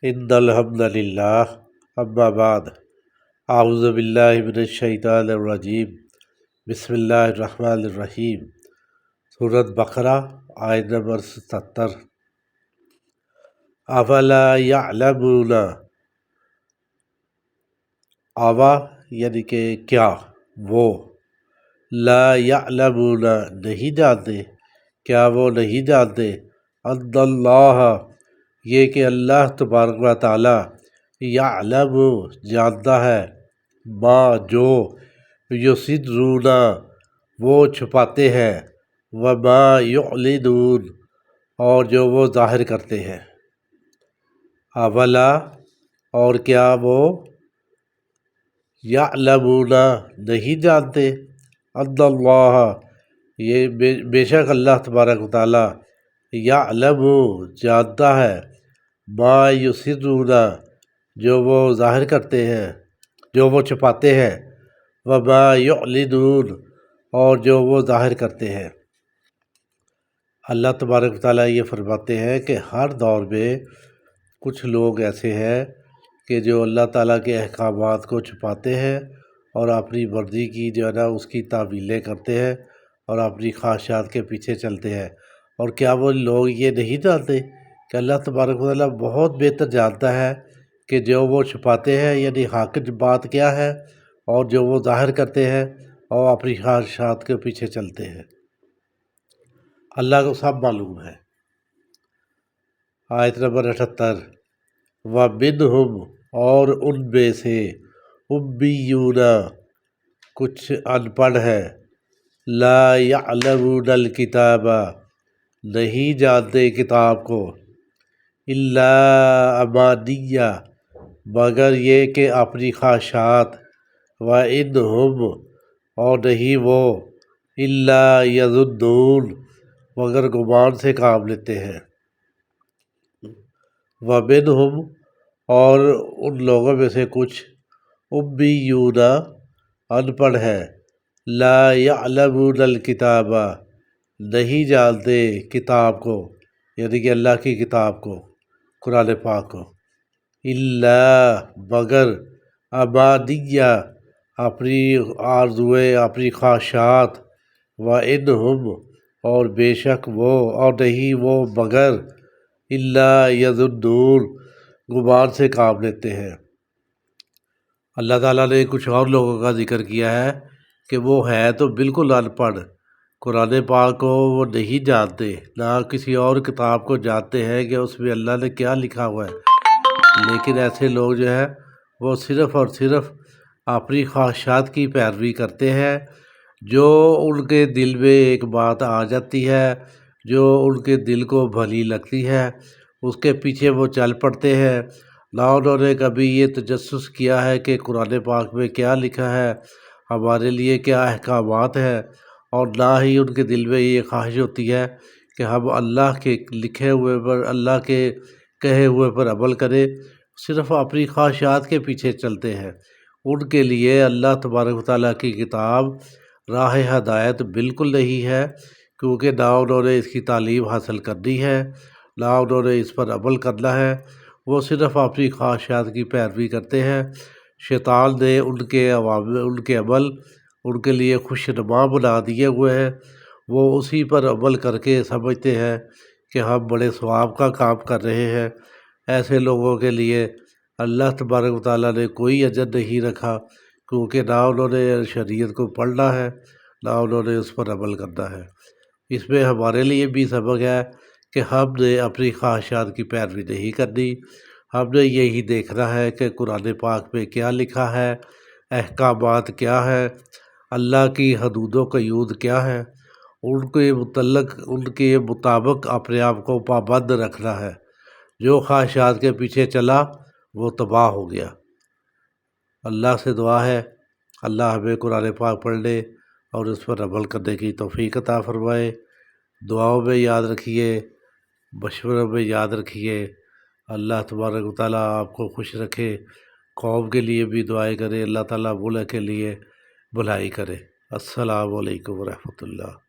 ان الحمد للہ اما بعد اعوذ باللہ من الشیطان الرجیم بسم اللہ الرحمن الرحیم سورۃ بقرہ آیت نمبر 77۔ افلا یعلمون، اوا یعنی کہ کیا، وہ، لا یعلمون نہیں جانتے، کیا وہ نہیں جانتے، ان اللہ یہ کہ اللہ تبارک و تعالیٰ یعلم جانتا ہے، ما جو، یسرون وہ چھپاتے ہیں، وما یعلنون اور جو وہ ظاہر کرتے ہیں۔ اولا اور کیا وہ، یعلمون نہیں جانتے، ان اللہ یہ بے شک اللہ تبارک و تعالیٰ یعلم جانتا ہے، ما یسرون جو وہ ظاہر کرتے ہیں، جو وہ چھپاتے ہیں، وما یعلنون اور جو وہ ظاہر کرتے ہیں۔ اللہ تبارک و تعالیٰ یہ فرماتے ہیں کہ ہر دور میں کچھ لوگ ایسے ہیں کہ جو اللہ تعالیٰ کے احکامات کو چھپاتے ہیں اور اپنی مرضی کی جو ہے نا اس کی تعویلیں کرتے ہیں اور اپنی خواہشات کے پیچھے چلتے ہیں۔ اور کیا وہ لوگ یہ نہیں جانتے کہ اللہ تبارک و تعالیٰ بہت بہتر جانتا ہے کہ جو وہ چھپاتے ہیں یعنی حقیقت بات کیا ہے اور جو وہ ظاہر کرتے ہیں اور اپنی خواہشات کے پیچھے چلتے ہیں۔ اللہ کو سب معلوم ہے۔ آیت نمبر 78۔ وَمِنْهُمْ اور ان میں سے امیون کچھ ان پڑھ ہے، لا یعلمون الکتاب نہیں جانتے کتاب کو، الا امانیہ مگر یہ کہ اپنی خواہشات، وَإِنْهُمْ اور نہیں وہ، الا یظنون مگر گمان سے کام لیتے ہیں۔ وَمِنْهُمْ اور ان لوگوں میں سے کچھ امیون ان پڑھ ہے، لا یعلمون الکتاب نہیں جانتے کتاب کو یعنی کہ اللہ کی کتاب کو، قرآن پاک کو، الا مگر امانیہ اپنی آرزوئیں، اپنی خواہشات، وَإِنْهُمْ اور بے شک وہ اور نہیں وہ مگر، الا یظنون گمان سے کام لیتے ہیں۔ اللہ تعالیٰ نے کچھ اور لوگوں کا ذکر کیا ہے کہ وہ ہے تو بالکل ان پڑھ، قرآن پاک کو وہ نہیں جانتے، نہ کسی اور کتاب کو جانتے ہیں کہ اس میں اللہ نے کیا لکھا ہوا ہے، لیکن ایسے لوگ جو ہیں وہ صرف اور صرف اپنی خواہشات کی پیروی کرتے ہیں۔ جو ان کے دل میں ایک بات آ جاتی ہے، جو ان کے دل کو بھلی لگتی ہے، اس کے پیچھے وہ چل پڑتے ہیں۔ نہ انہوں نے کبھی یہ تجسس کیا ہے کہ قرآن پاک میں کیا لکھا ہے، ہمارے لیے کیا احکامات ہیں، اور نہ ہی ان کے دل میں یہ خواہش ہوتی ہے کہ ہم اللہ کے لکھے ہوئے پر، اللہ کے کہے ہوئے پر عمل کریں، صرف اپنی خواہشات کے پیچھے چلتے ہیں۔ ان کے لیے اللہ تبارک و تعالیٰ کی کتاب راہ ہدایت بالکل نہیں ہے، کیونکہ نہ انہوں نے اس کی تعلیم حاصل کرنی ہے، نہ انہوں نے اس پر عمل کرنا ہے، وہ صرف اپنی خواہشات کی پیروی کرتے ہیں۔ شیطان نے ان کے عمل ان کے لیے خوشنما بنا دیے ہوئے ہیں، وہ اسی پر عمل کر کے سمجھتے ہیں کہ ہم بڑے ثواب کا کام کر رہے ہیں۔ ایسے لوگوں کے لیے اللہ تبارک و تعالیٰ نے کوئی اجر نہیں رکھا، کیونکہ نہ انہوں نے شریعت کو پڑھنا ہے، نہ انہوں نے اس پر عمل کرنا ہے۔ اس میں ہمارے لیے بھی سبق ہے کہ ہم نے اپنی خواہشات کی پیروی نہیں کرنی، ہم نے یہی دیکھنا ہے کہ قرآن پاک میں کیا لکھا ہے، احکامات کیا ہے، اللہ کی حدود و قیود کیا ہے، ان کے مطابق اپنے آپ کو پابند رکھنا ہے۔ جو خواہشات کے پیچھے چلا وہ تباہ ہو گیا۔ اللہ سے دعا ہے اللہ ہمیں قرآن پاک پڑھنے اور اس پر عمل کرنے کی توفیق عطا فرمائے۔ دعاؤں میں یاد رکھیے، مشوروں میں یاد رکھیے۔ اللہ تبارک و تعالیٰ آپ کو خوش رکھے۔ قوم کے لیے بھی دعائیں کرے، اللہ تعالیٰ ملک کے لیے بھلائی کرے۔ السلام علیکم ورحمۃ اللہ۔